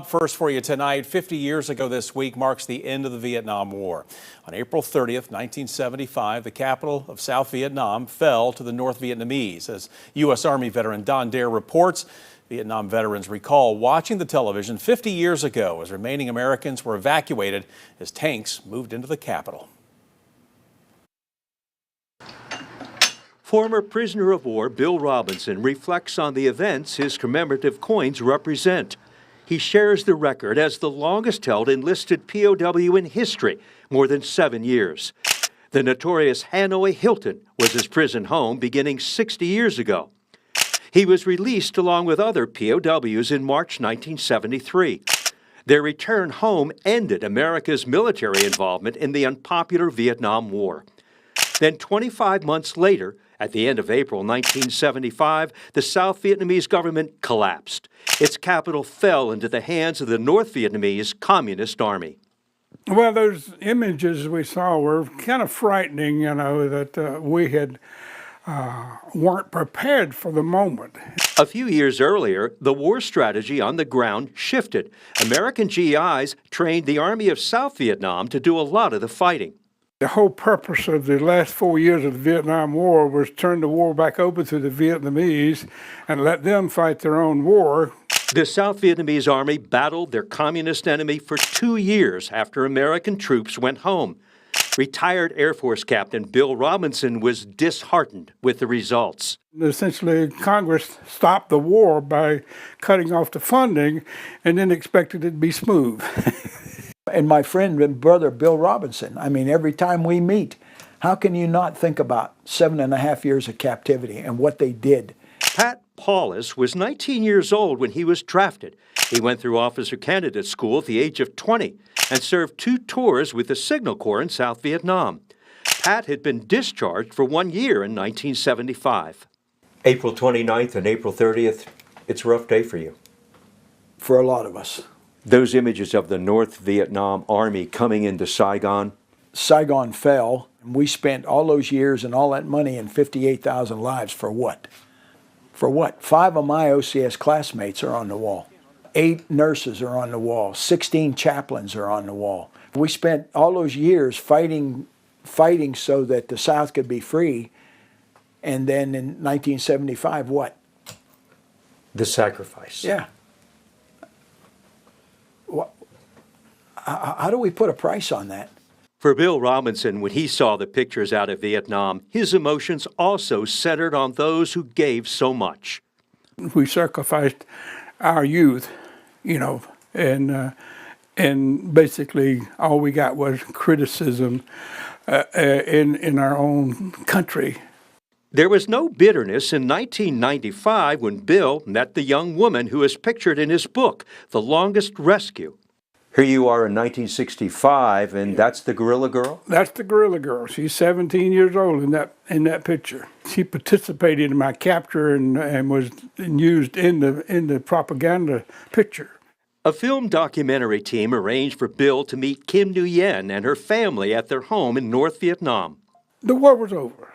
First for you tonight, 50 years ago this week marks the end of the Vietnam War. On April 30th, 1975, the capital of South Vietnam fell to the North Vietnamese. As U.S. Army veteran Don Dare reports, Vietnam veterans recall watching the television 50 years ago as remaining Americans were evacuated as tanks moved into the capital. Former prisoner of war Bill Robinson reflects on the events his commemorative coins represent. He shares the record as the longest-held enlisted POW in history, more than 7 years. The notorious Hanoi Hilton was his prison home beginning 60 years ago. He was released along with other POWs in March 1973. Their return home ended America's military involvement in the unpopular Vietnam War. Then 25 months later, at the end of April 1975, the South Vietnamese government collapsed. Its capital fell into the hands of the North Vietnamese Communist Army. Well, those images we saw were kind of frightening, that we weren't prepared for the moment. A few years earlier, the war strategy on the ground shifted. American GIs trained the Army of South Vietnam to do a lot of the fighting. The whole purpose of the last 4 years of the Vietnam War was to turn the war back over to the Vietnamese and let them fight their own war. The South Vietnamese Army battled their communist enemy for 2 years after American troops went home. Retired Air Force Captain Bill Robinson was disheartened with the results. Essentially, Congress stopped the war by cutting off the funding and then expected it to be smooth. And my friend and brother, Bill Robinson, every time we meet, how can you not think about 7.5 years of captivity and what they did? Pat Paulus was 19 years old when he was drafted. He went through officer candidate school at the age of 20 and served 2 tours with the Signal Corps in South Vietnam. Pat had been discharged for 1 year in 1975. April 29th and April 30th, it's a rough day for you. For a lot of us. Those images of the North Vietnam Army coming into Saigon. Saigon fell, and we spent all those years and all that money and 58,000 lives for what? For what? 5 of my OCS classmates are on the wall. 8 nurses are on the wall. 16 chaplains are on the wall. We spent all those years fighting so that the South could be free. And then in 1975, what? The sacrifice. Yeah. How do we put a price on that? For Bill Robinson, when he saw the pictures out of Vietnam, his emotions also centered on those who gave so much. We sacrificed our youth, and basically all we got was criticism in our own country. There was no bitterness in 1995 when Bill met the young woman who is pictured in his book, The Longest Rescue. Here you are in 1965, and that's the Gorilla Girl? That's the Gorilla Girl. She's 17 years old in that picture. She participated in my capture and was used in the propaganda picture. A film documentary team arranged for Bill to meet Kim Nguyen and her family at their home in North Vietnam. The war was over,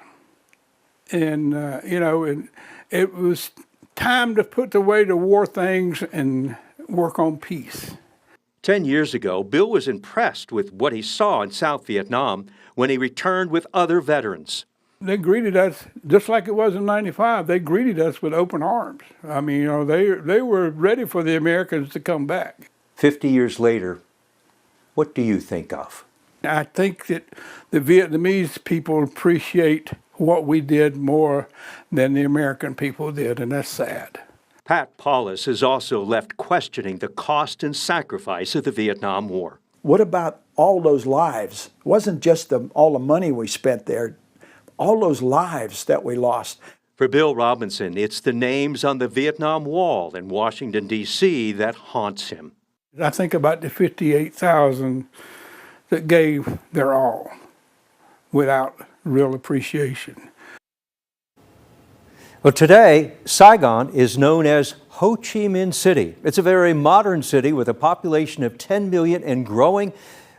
and and it was time to put away the war things and work on peace. 10 years ago, Bill was impressed with what he saw in South Vietnam when he returned with other veterans. They greeted us just like it was in '95. They greeted us with open arms. They were ready for the Americans to come back. 50 years later, what do you think of? I think that the Vietnamese people appreciate what we did more than the American people did, and that's sad. Pat Paulus is also left questioning the cost and sacrifice of the Vietnam War. What about all those lives? It wasn't just all the money we spent there, all those lives that we lost. For Bill Robinson, it's the names on the Vietnam Wall in Washington, D.C. that haunts him. I think about the 58,000 that gave their all without real appreciation. Well, today, Saigon is known as Ho Chi Minh City. It's a very modern city with a population of 10 million and growing,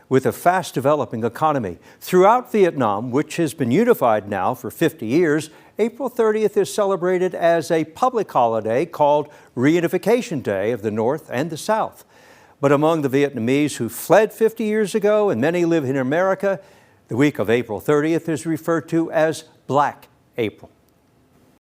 with a fast developing economy. Throughout Vietnam, which has been unified now for 50 years, April 30th is celebrated as a public holiday called Reunification Day of the North and the South. But among the Vietnamese who fled 50 years ago, and many live in America, the week of April 30th is referred to as Black April.